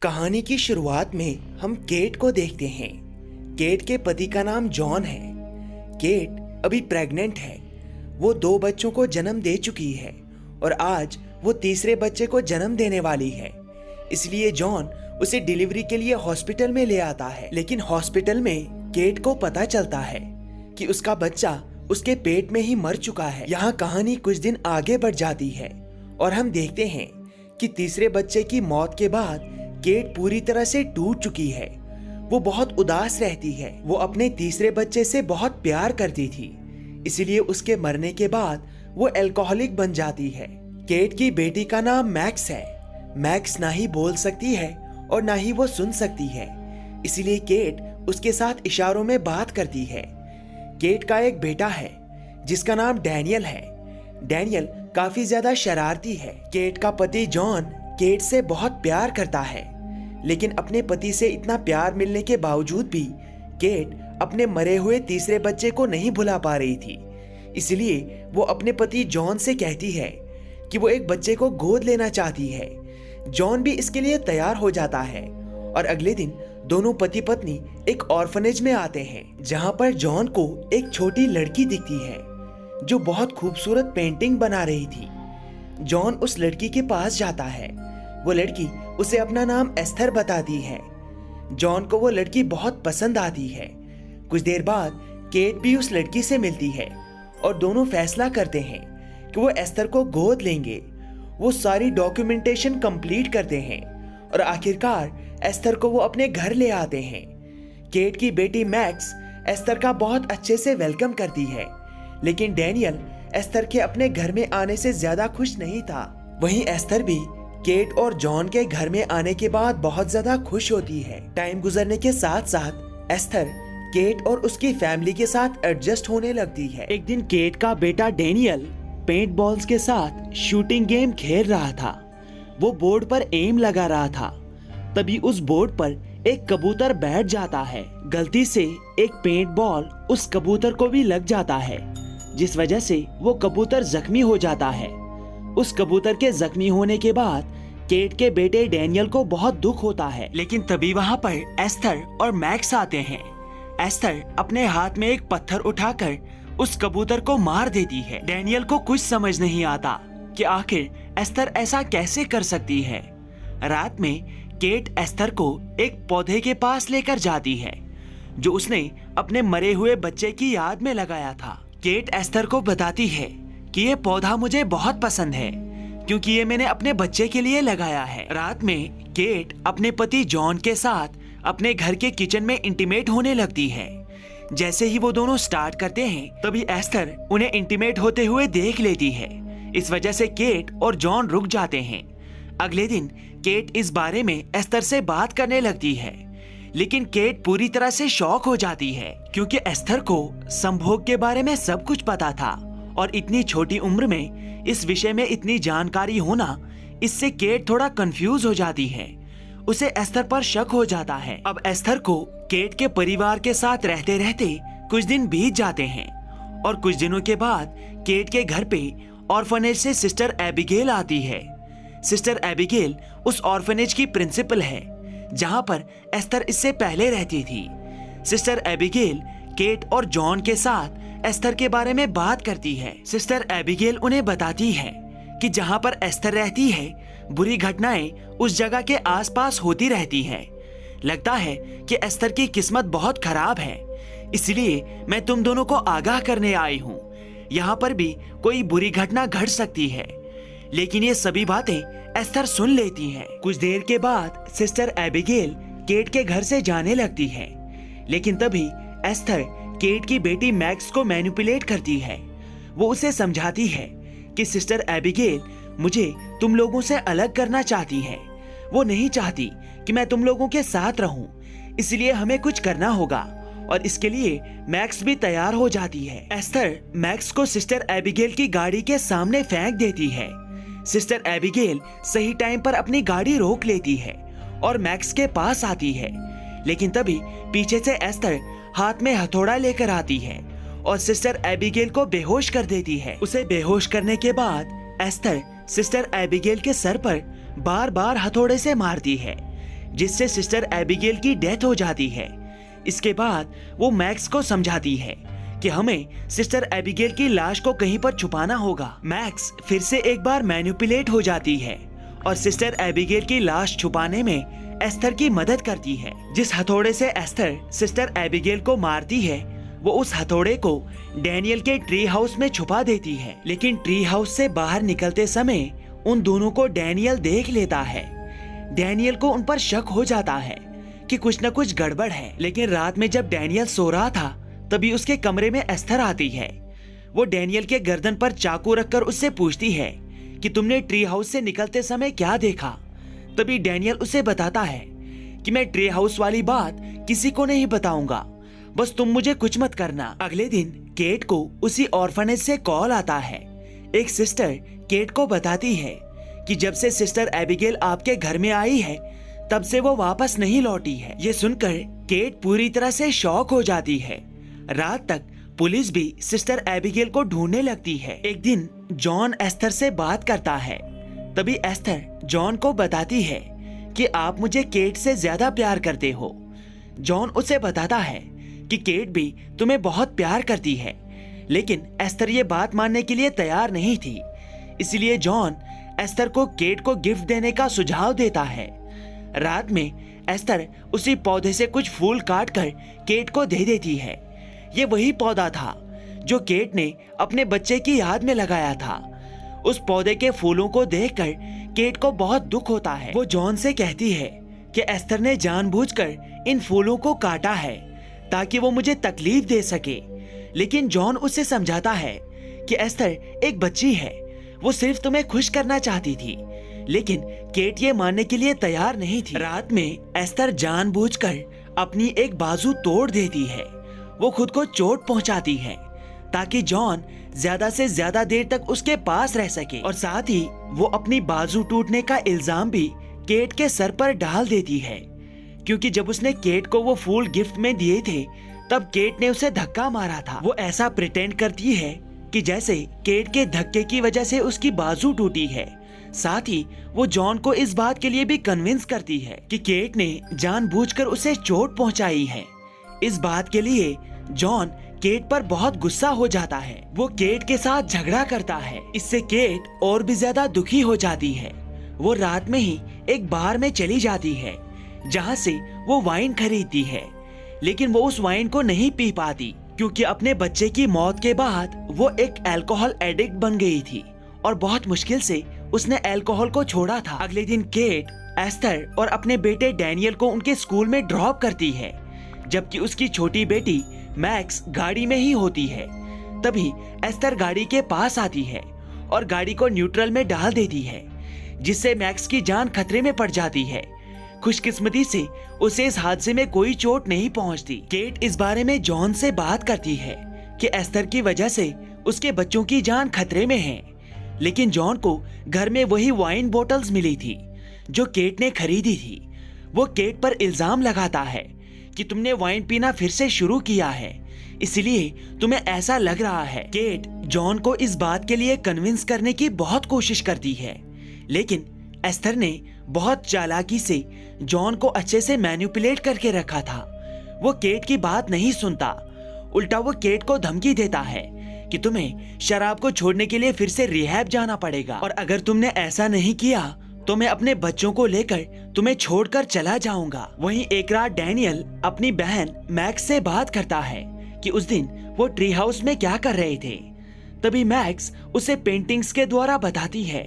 कहानी की शुरुआत में हम केट को देखते हैं। केट के पति का नाम जॉन है। केट अभी प्रेग्नेंट है। वो 2 बच्चों को जन्म दे चुकी है और आज वो तीसरे बच्चे को जन्म देने वाली है। इसलिए जॉन उसे डिलीवरी के लिए हॉस्पिटल में ले आता है। लेकिन हॉस्पिटल में केट को पता चलता है कि उसका बच्चा उसके पेट में ही मर चुका है। यहाँ कहानी कुछ दिन आगे बढ़ जाती है और हम देखते हैं कि तीसरे बच्चे की मौत के बाद केट पूरी तरह से टूट चुकी है। वो बहुत उदास रहती है। वो अपने तीसरे बच्चे से बहुत प्यार करती थी, इसलिए उसके मरने के बाद वो अल्कोहलिक बन जाती है। केट की बेटी का नाम मैक्स है। मैक्स ना ही बोल सकती है और ना ही वो सुन सकती है, इसलिए केट उसके साथ इशारों में बात करती है। केट का एक बेटा है जिसका नाम डैनियल है। डैनियल काफी ज्यादा शरारती है। केट का पति जॉन केट से बहुत प्यार करता है, लेकिन अपने पति से इतना प्यार मिलने के बावजूद भी केट अपने मरे हुए तीसरे बच्चे को नहीं भुला पा रही थी। इसलिए वो अपने पति जॉन से कहती है कि वो एक बच्चे को गोद लेना चाहती है। जॉन भी इसके लिए तैयार हो जाता है और अगले दिन दोनों पति पत्नी एक ऑर्फनेज में आते हैं, जहां पर जॉन को एक छोटी लड़की दिखती है जो बहुत खूबसूरत पेंटिंग बना रही थी। जॉन उस लड़की के पास जाता है। वो लड़की उसे अपना नाम एस्थर बताती है। जॉन को वो लड़की बहुत पसंद आती है। कुछ देर बाद केट भी उस लड़की से मिलती है और दोनों फैसला करते हैं कि वो एस्थर को गोद लेंगे। वो सारी डॉक्यूमेंटेशन कंप्लीट करते हैं और आखिरकार एस्थर को वो अपने घर ले आते हैं। केट की बेटी मैक्स एस्थर का बहुत अच्छे से वेलकम करती है, लेकिन डैनियल एस्थर के अपने घर में आने से ज्यादा खुश नहीं था। वहीं एस्थर भी केट और जॉन के घर में आने के बाद बहुत ज्यादा खुश होती है। टाइम गुजरने के साथ साथ एस्थर केट और उसकी फैमिली के साथ एडजस्ट होने लगती है। एक दिन केट का बेटा डैनियल पेंट बॉल्स के साथ शूटिंग गेम खेल रहा था। वो बोर्ड पर एम लगा रहा था। तभी उस बोर्ड पर एक कबूतर बैठ जाता है। गलती से एक पेंट बॉल उस कबूतर को भी लग जाता है, जिस वजह से वो कबूतर जख्मी हो जाता है। उस कबूतर के जख्मी होने के बाद केट के बेटे डैनियल को बहुत दुख होता है। लेकिन तभी वहाँ पर एस्थर और मैक्स आते हैं। एस्थर अपने हाथ में एक पत्थर उठाकर उस कबूतर को मार देती है। डैनियल को कुछ समझ नहीं आता कि आखिर एस्थर ऐसा कैसे कर सकती है। रात में केट एस्थर को एक पौधे के पास लेकर जाती है जो उसने अपने मरे हुए बच्चे की याद में लगाया था। केट एस्थर को बताती है कि ये पौधा मुझे बहुत पसंद है क्योंकि ये मैंने अपने बच्चे के लिए लगाया है। रात में केट अपने पति जॉन के साथ अपने घर के किचन में इंटीमेट होने लगती है। जैसे ही वो दोनों स्टार्ट करते हैं तभी एस्थर उन्हें इंटीमेट होते हुए देख लेती है। इस वजह से केट और जॉन रुक जाते हैं। अगले दिन केट इस बारे में एस्थर से बात करने लगती है, लेकिन केट पूरी तरह से शॉक हो जाती है क्योंकि एस्थर को संभोग के बारे में सब कुछ पता था और इतनी छोटी उम्र में इस विषय में इतनी जानकारी होना, इससे केट थोड़ा कंफ्यूज हो जाती है। उसे एस्थर पर शक हो जाता है। अब एस्थर को केट के परिवार के साथ रहते रहते कुछ दिन बीत जाते हैं और कुछ दिनों के बाद केट के घर पे ऑर्फनेज से सिस्टर एबिगेल आती है। सिस्टर एबिगेल उस ऑर्फनेज की प्रिंसिपल है जहां पर एस्थर इससे पहले रहती थी। सिस्टर एबिगेल केट और जॉन के साथ एस्थर के बारे में बात करती है। सिस्टर एबिगेल उन्हें बताती है कि जहां पर एस्थर रहती है बुरी घटनाएं उस जगह के आसपास होती रहती हैं। लगता है कि एस्थर की किस्मत बहुत खराब है, इसलिए मैं तुम दोनों को आगाह करने आई हूँ। यहाँ पर भी कोई बुरी घटना घट सकती है। लेकिन ये सभी बातें एस्थर सुन लेती है। कुछ देर के बाद सिस्टर एबिगेल केट के घर से जाने लगती है, लेकिन तभी एस्थर केट की बेटी मैक्स को मैनिपुलेट करती है। वो उसे समझाती है कि सिस्टर एबिगेल मुझे तुम लोगों से अलग करना चाहती है। वो नहीं चाहती कि मैं तुम लोगों के साथ रहूं, इसलिए हमें कुछ करना होगा और इसके लिए मैक्स भी तैयार हो जाती है। एस्थर मैक्स को सिस्टर एबिगेल की गाड़ी के सामने फेंक देती है। सिस्टर एबिगेल सही टाइम पर अपनी गाड़ी रोक लेती है और मैक्स के पास आती है, लेकिन तभी पीछे से एस्थर हाथ में हथौड़ा लेकर आती है और सिस्टर एबिगेल को बेहोश कर देती है। उसे बेहोश करने के बाद एस्थर सिस्टर एबिगेल के सर पर बार बार हथौड़े से मारती है, जिससे सिस्टर एबिगेल की डेथ हो जाती है। इसके बाद वो मैक्स को समझाती है कि हमें सिस्टर एबिगेल की लाश को कहीं पर छुपाना होगा। मैक्स फिर से एक बार मैनिपुलेट हो जाती है और सिस्टर एबिगेल की लाश छुपाने में एस्थर की मदद करती है। जिस हथौड़े से एस्थर सिस्टर एबिगेल को मारती है, वो उस हथौड़े को डैनियल के ट्री हाउस में छुपा देती है। लेकिन ट्री हाउस से बाहर निकलते समय उन दोनों को डैनियल देख लेता है। डैनियल को उन पर शक हो जाता है कि कुछ न कुछ गड़बड़ है। लेकिन रात में जब डैनियल सो रहा था, तभी उसके कमरे में एस्थर आती है। वो डैनियल के गर्दन पर चाकू रखकर उससे पूछती है कि तुमने ट्री हाउस से निकलते समय क्या देखा। तभी डैनियल उसे बताता है कि मैं ट्री हाउस वाली बात किसी को नहीं बताऊंगा, बस तुम मुझे कुछ मत करना। अगले दिन केट को उसी ऑर्फनेज से कॉल आता है। एक सिस्टर केट को बताती है कि जब से सिस्टर एबिगेल आपके घर में आई है, तब से वो वापस नहीं लौटी है। ये सुनकर केट पूरी तरह से शॉक हो जाती है। रात तक पुलिस भी सिस्टर एबिगेल को ढूंढने लगती है। एक दिन जॉन एस्थर से बात करता है। तभी एस्थर जॉन को बताती है कि आप मुझे केट से ज्यादा प्यार करते हो। जॉन उसे बताता है कि केट भी तुम्हें बहुत प्यार करती है। लेकिन एस्थर ये बात मानने के लिए तैयार नहीं थी। इसलिए जॉन एस्थर को केट को गिफ्ट देने का सुझाव देता है। रात में एस्थर उसी पौधे से कुछ फूल काट कर केट को दे देती है। ये वही पौधा था जो केट ने अपने बच्चे की याद में लगाया था। उस पौधे के फूलों को देखकर केट को बहुत दुख होता है। वो जॉन से कहती है कि एस्थर ने जानबूझकर इन फूलों को काटा है ताकि वो मुझे तकलीफ दे सके। लेकिन जॉन उसे समझाता है कि एस्थर एक बच्ची है, वो सिर्फ तुम्हें खुश करना चाहती थी। लेकिन केट ये मानने के लिए तैयार नहीं थी। रात में एस्थर जानबूझकर अपनी एक बाजू तोड़ देती है। वो खुद को चोट पहुंचाती है ताकि जॉन ज्यादा से ज्यादा देर तक उसके पास रह सके। और साथ ही वो अपनी बाजू टूटने का इल्जाम भी केट के सर पर डाल देती है, क्योंकि जब उसने केट को वो फूल गिफ्ट में दिए थे, तब केट ने उसे धक्का मारा था। वो ऐसा प्रिटेंड करती है कि जैसे केट के धक्के की वजह से उसकी बाजू टूटी है। साथ ही वो जॉन को इस बात के लिए भी कन्विंस करती है कि केट ने जानबूझकर उसे चोट पहुंचाई है। इस बात के लिए जॉन केट पर बहुत गुस्सा हो जाता है। वो केट के साथ झगड़ा करता है। इससे केट और भी ज्यादा दुखी हो जाती है। वो रात में ही एक बार में चली जाती है जहाँ से वो वाइन खरीदती है। लेकिन वो उस वाइन को नहीं पी पाती, क्योंकि अपने बच्चे की मौत के बाद वो एक अल्कोहल एडिक्ट बन गई थी और बहुत मुश्किल से उसने अल्कोहल को छोड़ा था। अगले दिन केट एस्थर और अपने बेटे डैनियल को उनके स्कूल में ड्रॉप करती है, जबकि उसकी छोटी बेटी मैक्स गाड़ी में ही होती है। तभी एस्थर गाड़ी के पास आती है और गाड़ी को न्यूट्रल में डाल देती है, जिससे मैक्स की जान खतरे में पड़ जाती है। खुशकिस्मती से उसे इस हादसे में कोई चोट नहीं पहुंचती। केट इस बारे में जॉन से बात करती है कि एस्थर की वजह से उसके बच्चों की जान खतरे में है। लेकिन जॉन को घर में वही वाइन बोतल्स मिली थी जो केट ने खरीदी थी। वो केट पर इल्जाम लगाता है कि तुमने वाइन पीना फिर से शुरू किया है, इसलिए तुम्हें ऐसा लग रहा है। केट जॉन को इस बात के लिए कन्विंस करने की बहुत कोशिश करती है, लेकिन एस्थर ने बहुत चालाकी से जॉन को अच्छे से मैनिपुलेट करके रखा था। वो केट की बात नहीं सुनता, उल्टा वो केट को धमकी देता है कि तुम्हें शराब को छोड़ने के लिए फिर से रिहैब जाना पड़ेगा, और अगर तुमने ऐसा नहीं किया तो मैं अपने बच्चों को लेकर तुम्हें छोड़कर चला जाऊंगा। वहीं एक रात डैनियल अपनी बहन मैक्स से बात करता है कि उस दिन वो ट्री हाउस में क्या कर रहे थे। तभी मैक्स उसे पेंटिंग्स के द्वारा बताती है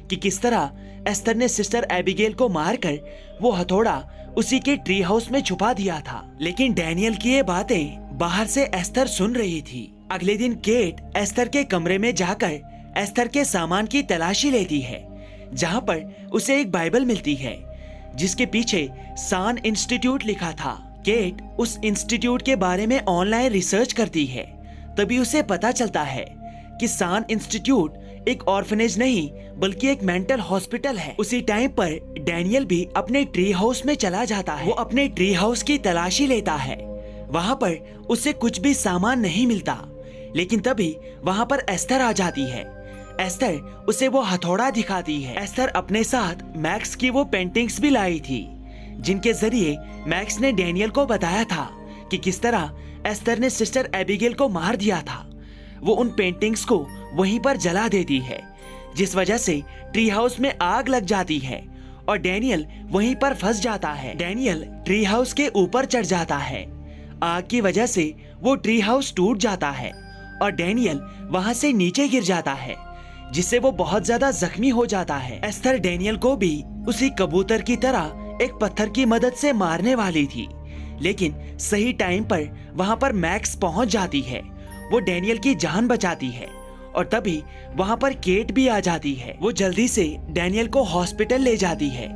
कि किस तरह एस्थर ने सिस्टर एबिगेल को मारकर वो हथौड़ा उसी के ट्री हाउस में छुपा दिया था। लेकिन डैनियल की ये बातें बाहर से एस्थर सुन रही थी। अगले दिन केट एस्थर के कमरे में जाकर एस्थर के सामान की तलाशी लेती है, जहाँ पर उसे एक बाइबल मिलती है जिसके पीछे सान इंस्टीट्यूट लिखा था। केट उस इंस्टीट्यूट के बारे में ऑनलाइन रिसर्च करती है। तभी उसे पता चलता है कि सान इंस्टीट्यूट एक ऑर्फनेज नहीं बल्कि एक मेंटल हॉस्पिटल है। उसी टाइम पर डैनियल भी अपने ट्री हाउस में चला जाता है। वो अपने ट्री हाउस की तलाशी लेता है। वहाँ पर उसे कुछ भी सामान नहीं मिलता, लेकिन तभी वहाँ पर एस्थर आ जाती है। एस्थर उसे वो हथौड़ा दिखाती है। एस्थर अपने साथ मैक्स की वो पेंटिंग्स भी लाई थी जिनके जरिए मैक्स ने डैनियल को बताया था कि किस तरह एस्थर ने सिस्टर एबिगेल को मार दिया था। वो उन पेंटिंग्स को वहीं पर जला देती है, जिस वजह से ट्री हाउस में आग लग जाती है और डैनियल वहीं पर फंस जाता है। डैनियल ट्री हाउस के ऊपर चढ़ जाता है। आग की वजह से वो ट्री हाउस टूट जाता है और डैनियल वहां से नीचे गिर जाता है, जिससे वो बहुत ज्यादा जख्मी हो जाता है। एस्थर डैनियल को भी उसी कबूतर की तरह एक पत्थर की मदद से मारने वाली थी, लेकिन सही टाइम पर वहां पर मैक्स पहुंच जाती है। वो डैनियल की जान बचाती है और तभी वहां पर केट भी आ जाती है। वो जल्दी से डैनियल को हॉस्पिटल ले जाती है,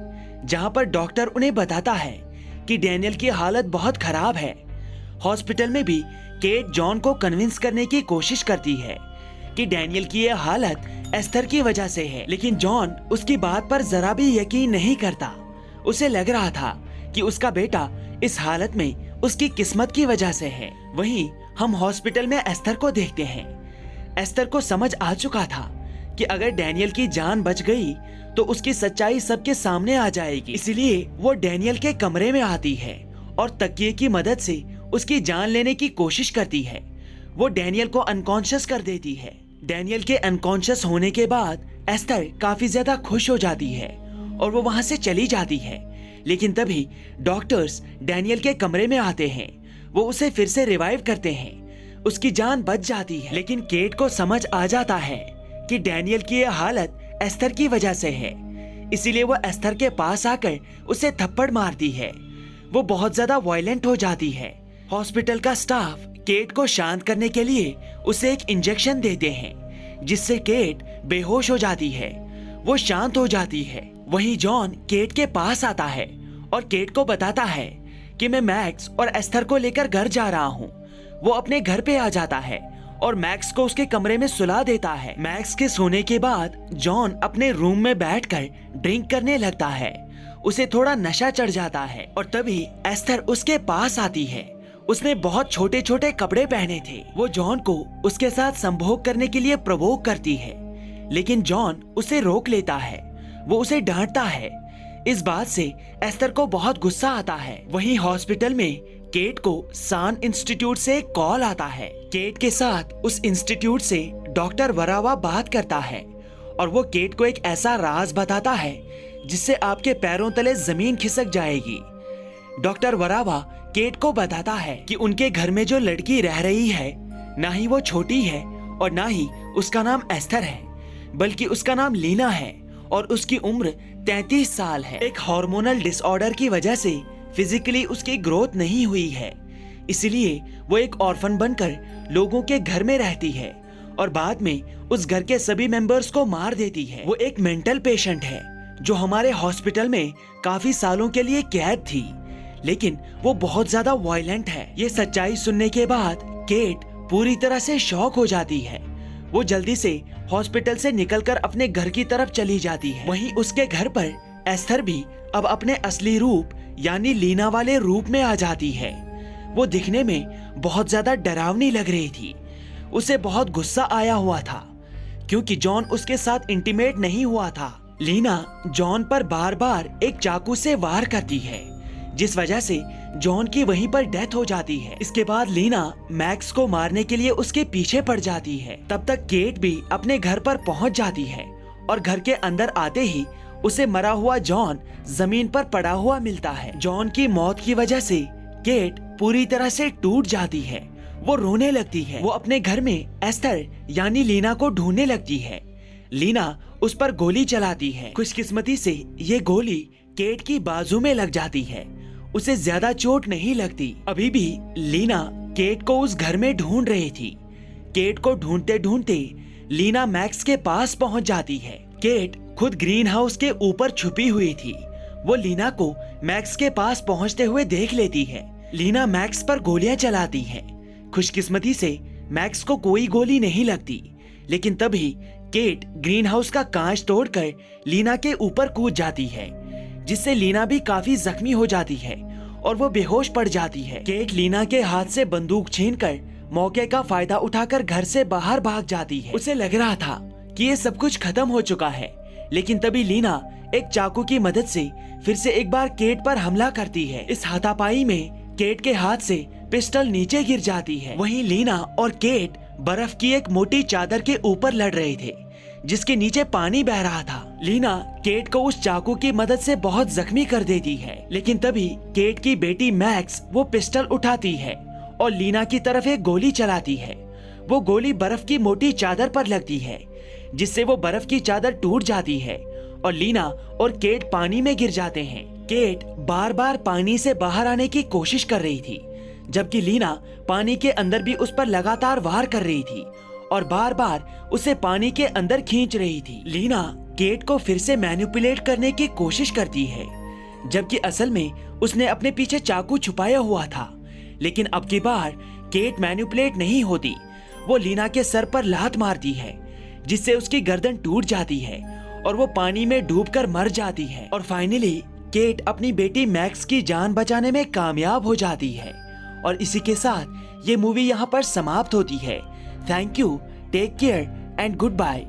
जहां पर डॉक्टर उन्हें बताता है कि डैनियल की हालत बहुत खराब है। हॉस्पिटल में भी केट जॉन को कन्विंस करने की कोशिश करती है कि डैनियल की यह हालत एस्थर की वजह से है, लेकिन जॉन उसकी बात पर जरा भी यकीन नहीं करता। उसे लग रहा था कि उसका बेटा इस हालत में उसकी किस्मत की वजह से है। वहीं हम हॉस्पिटल में एस्थर को देखते हैं। एस्थर को समझ आ चुका था कि अगर डैनियल की जान बच गई तो उसकी सच्चाई सबके सामने आ जाएगी। इसलिए वो डैनियल के कमरे में आती है और तकिए की मदद से उसकी जान लेने की कोशिश करती है। वो डैनियल को अनकॉन्शियस कर देती है। डैनियल के अनकॉन्शियस होने के बाद एस्थर काफी ज्यादा खुश हो जाती है और वो वहां से चली जाती है, लेकिन तभी डॉक्टर्स डैनियल के कमरे में आते हैं। वो उसे फिर से रिवाइव करते हैं। उसकी जान बच जाती है, लेकिन केट को समझ आ जाता है कि डैनियल की यह हालत एस्थर की वजह से है। इसीलिए वो एस्थर के पास आकर उसे थप्पड़ मारती है। वो बहुत ज्यादा वायलेंट हो जाती है। हॉस्पिटल का स्टाफ केट को शांत करने के लिए उसे एक इंजेक्शन देते हैं, जिससे केट बेहोश हो जाती है। वो शांत हो जाती है। वहीं जॉन केट के पास आता है और केट को बताता है कि मैं मैक्स और एस्थर को लेकर घर जा रहा हूँ। वो अपने घर पे आ जाता है और मैक्स को उसके कमरे में सुला देता है। मैक्स के सोने के बाद जॉन अपने रूम में बैठकर ड्रिंक करने लगता है। उसे थोड़ा नशा चढ़ जाता है और तभी एस्थर उसके पास आती है। उसने बहुत छोटे छोटे कपड़े पहने थे। वो जॉन को उसके साथ संभोग करने के लिए प्रवोक करती है, लेकिन जॉन उसे रोक लेता है। वो उसे डांटता है। इस बात से एस्थर को बहुत गुस्सा आता है। वहीं हॉस्पिटल में केट को सान इंस्टीट्यूट से एक कॉल आता है। केट के साथ उस इंस्टीट्यूट से डॉक्टर वरावा बात करता है और वो केट को एक ऐसा राज बताता है जिससे आपके पैरों तले जमीन खिसक जाएगी। डॉक्टर वरावा केट को बताता है कि उनके घर में जो लड़की रह रही है, ना ही वो छोटी है और ना ही उसका नाम एस्थर है, बल्कि उसका नाम लीना है और उसकी उम्र 33 साल है। एक हार्मोनल डिसऑर्डर की वजह से फिजिकली उसकी ग्रोथ नहीं हुई है, इसलिए वो एक ऑर्फन बनकर लोगों के घर में रहती है और बाद में उस घर के सभी मेंबर्स को मार देती है। वो एक मेंटल पेशेंट है जो हमारे हॉस्पिटल में काफी सालों के लिए कैद थी, लेकिन वो बहुत ज्यादा वायलेंट है। ये सच्चाई सुनने के बाद केट पूरी तरह से शॉक हो जाती है। वो जल्दी से हॉस्पिटल से निकलकर अपने घर की तरफ चली जाती है। वहीं उसके घर पर एस्थर भी अब अपने असली रूप यानी लीना वाले रूप में आ जाती है। वो दिखने में बहुत ज्यादा डरावनी लग रही थी। उसे बहुत गुस्सा आया हुआ था क्योंकि जॉन उसके साथ इंटीमेट नहीं हुआ था। लीना जॉन पर बार बार एक चाकू से वार करती है, जिस वजह से जॉन की वहीं पर डेथ हो जाती है। इसके बाद लीना मैक्स को मारने के लिए उसके पीछे पड़ जाती है। तब तक केट भी अपने घर पर पहुंच जाती है और घर के अंदर आते ही उसे मरा हुआ जॉन जमीन पर पड़ा हुआ मिलता है। जॉन की मौत की वजह से केट पूरी तरह से टूट जाती है। वो रोने लगती है। वो अपने घर में एस्थर यानी लीना को ढूंढने लगती है। लीना उस पर गोली चलाती है। खुशकिस्मती से ये गोली केट की बाजू में लग जाती है। उसे ज्यादा चोट नहीं लगती। अभी भी लीना केट को उस घर में ढूंढ रही थी। केट को ढूंढते ढूंढते लीना मैक्स के पास पहुंच जाती है। केट खुद ग्रीन हाउस के ऊपर छुपी हुई थी। वो लीना को मैक्स के पास पहुंचते हुए देख लेती है। लीना मैक्स पर गोलियां चलाती है। खुशकिस्मती से मैक्स को कोई गोली नहीं लगती, लेकिन तभी केट ग्रीन हाउस का कांच तोड़कर लीना के ऊपर कूद जाती है, जिससे लीना भी काफी जख्मी हो जाती है और वो बेहोश पड़ जाती है। केट लीना के हाथ से बंदूक छीनकर मौके का फायदा उठाकर घर से बाहर भाग जाती है। उसे लग रहा था कि ये सब कुछ खत्म हो चुका है, लेकिन तभी लीना एक चाकू की मदद से फिर से एक बार केट पर हमला करती है। इस हाथापाई में केट के हाथ से पिस्टल नीचे गिर जाती है। वहीं लीना और केट बर्फ की एक मोटी चादर के ऊपर लड़ रहे थे जिसके नीचे पानी बह रहा था। लीना केट को उस चाकू की मदद से बहुत जख्मी कर देती है, लेकिन तभी केट की बेटी मैक्स वो पिस्टल उठाती है और लीना की तरफ एक गोली चलाती है। वो गोली बर्फ की मोटी चादर पर लगती है जिससे वो बर्फ की चादर टूट जाती है और लीना और केट पानी में गिर जाते हैं। केट बार बार पानी से बाहर आने की कोशिश कर रही थी, जबकि लीना पानी के अंदर भी उस पर लगातार वार कर रही थी और बार बार उसे पानी के अंदर खींच रही थी। लीना केट को फिर से मैनिपुलेट करने की कोशिश करती है, जबकि असल में उसने अपने पीछे चाकू छुपाया हुआ था। लेकिन अब की बार केट मैनिपुलेट नहीं होती। वो लीना के सर पर लात मारती है जिससे उसकी गर्दन टूट जाती है और वो पानी में डूबकर मर जाती है। और फाइनली केट अपनी बेटी मैक्स की जान बचाने में कामयाब हो जाती है। और इसी के साथ ये मूवी यहाँ पर समाप्त होती है। Thank you, take care and good bye.